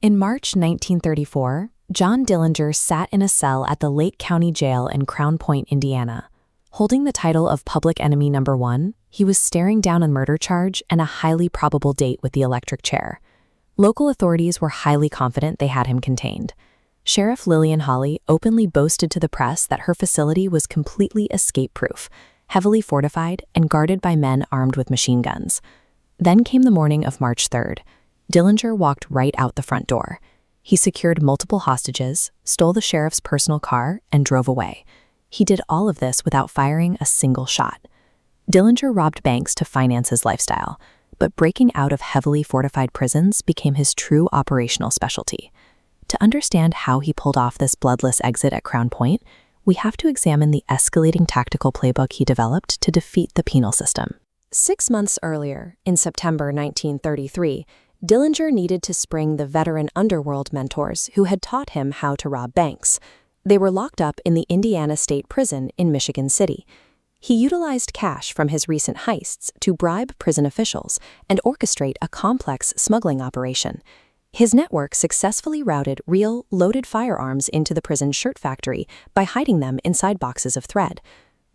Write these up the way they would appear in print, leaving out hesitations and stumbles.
In March 1934, John Dillinger sat in a cell at the Lake County Jail in Crown Point, Indiana. Holding the title of Public Enemy Number 1, he was staring down a murder charge and a highly probable date with the electric chair. Local authorities were highly confident they had him contained. Sheriff Lillian Hawley openly boasted to the press that her facility was completely escape-proof, heavily fortified, and guarded by men armed with machine guns. Then came the morning of March 3rd. Dillinger walked right out the front door. He secured multiple hostages, stole the sheriff's personal car, and drove away. He did all of this without firing a single shot. Dillinger robbed banks to finance his lifestyle, but breaking out of heavily fortified prisons became his true operational specialty. To understand how he pulled off this bloodless exit at Crown Point, we have to examine the escalating tactical playbook he developed to defeat the penal system. 6 months earlier, in September 1933, Dillinger needed to spring the veteran underworld mentors who had taught him how to rob banks. They were locked up in the Indiana State Prison in Michigan City. He utilized cash from his recent heists to bribe prison officials and orchestrate a complex smuggling operation. His network successfully routed real, loaded firearms into the prison's shirt factory by hiding them inside boxes of thread.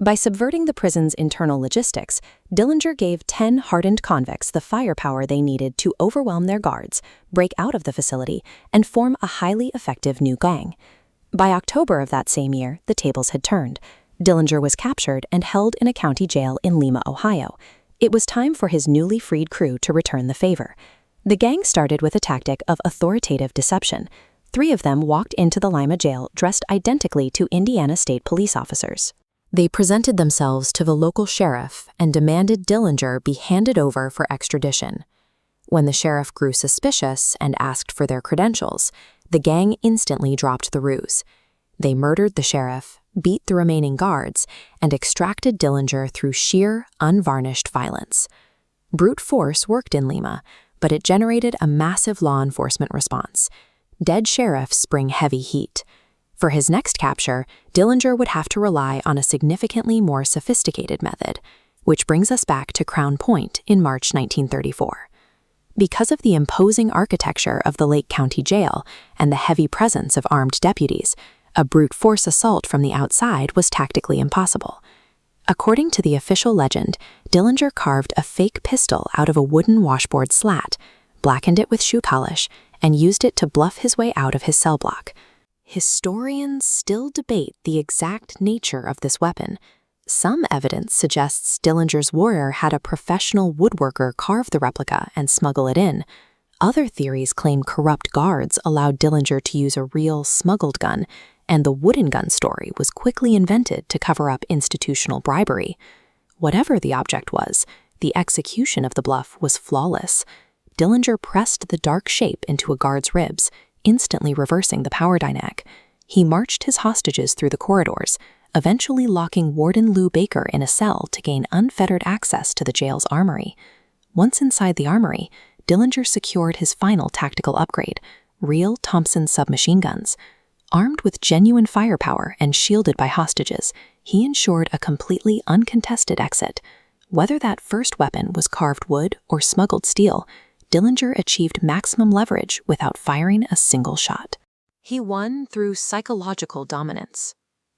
By subverting the prison's internal logistics, Dillinger gave 10 hardened convicts the firepower they needed to overwhelm their guards, break out of the facility, and form a highly effective new gang. By October of that same year, the tables had turned. Dillinger was captured and held in a county jail in Lima, Ohio. It was time for his newly freed crew to return the favor. The gang started with a tactic of authoritative deception. 3 of them walked into the Lima jail dressed identically to Indiana State police officers. They presented themselves to the local sheriff and demanded Dillinger be handed over for extradition. When the sheriff grew suspicious and asked for their credentials, the gang instantly dropped the ruse. They murdered the sheriff, beat the remaining guards, and extracted Dillinger through sheer, unvarnished violence. Brute force worked in Lima, but it generated a massive law enforcement response. Dead sheriffs bring heavy heat. For his next capture, Dillinger would have to rely on a significantly more sophisticated method, which brings us back to Crown Point in March 1934. Because of the imposing architecture of the Lake County Jail and the heavy presence of armed deputies, a brute force assault from the outside was tactically impossible. According to the official legend, Dillinger carved a fake pistol out of a wooden washboard slat, blackened it with shoe polish, and used it to bluff his way out of his cell block. Historians still debate the exact nature of this weapon. Some evidence suggests Dillinger's warrior had a professional woodworker carve the replica and smuggle it in. Other theories claim corrupt guards allowed Dillinger to use a real smuggled gun, and the wooden gun story was quickly invented to cover up institutional bribery. Whatever the object was, the execution of the bluff was flawless. Dillinger pressed the dark shape into a guard's ribs, instantly reversing the power dynamic. He marched his hostages through the corridors, eventually locking Warden Lou Baker in a cell to gain unfettered access to the jail's armory. Once inside the armory, Dillinger secured his final tactical upgrade, real Thompson submachine guns. Armed with genuine firepower and shielded by hostages, he ensured a completely uncontested exit. Whether that first weapon was carved wood or smuggled steel, Dillinger achieved maximum leverage without firing a single shot. He won through psychological dominance.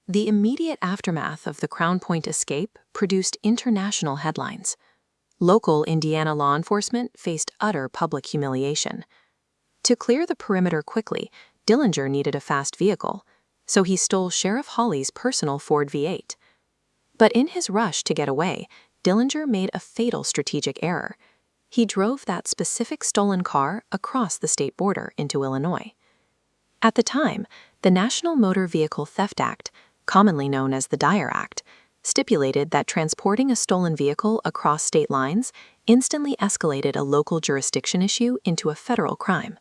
The immediate aftermath of the Crown Point escape produced international headlines. Local Indiana law enforcement faced utter public humiliation. To clear the perimeter quickly, Dillinger needed a fast vehicle, so he stole Sheriff Hawley's personal Ford V8. But in his rush to get away, Dillinger made a fatal strategic error. He drove that specific stolen car across the state border into Illinois. At the time, the National Motor Vehicle Theft Act, commonly known as the Dyer Act, stipulated that transporting a stolen vehicle across state lines instantly escalated a local jurisdiction issue into a federal crime.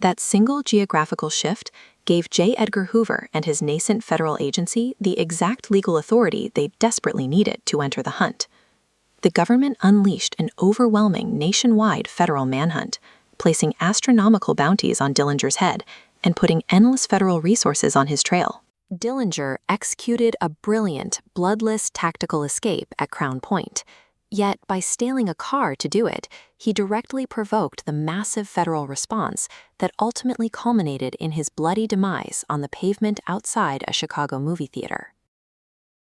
That single geographical shift gave J. Edgar Hoover and his nascent federal agency the exact legal authority they desperately needed to enter the hunt. The government unleashed an overwhelming nationwide federal manhunt, placing astronomical bounties on Dillinger's head and putting endless federal resources on his trail. Dillinger executed a brilliant, bloodless tactical escape at Crown Point. Yet, by stealing a car to do it, he directly provoked the massive federal response that ultimately culminated in his bloody demise on the pavement outside a Chicago movie theater.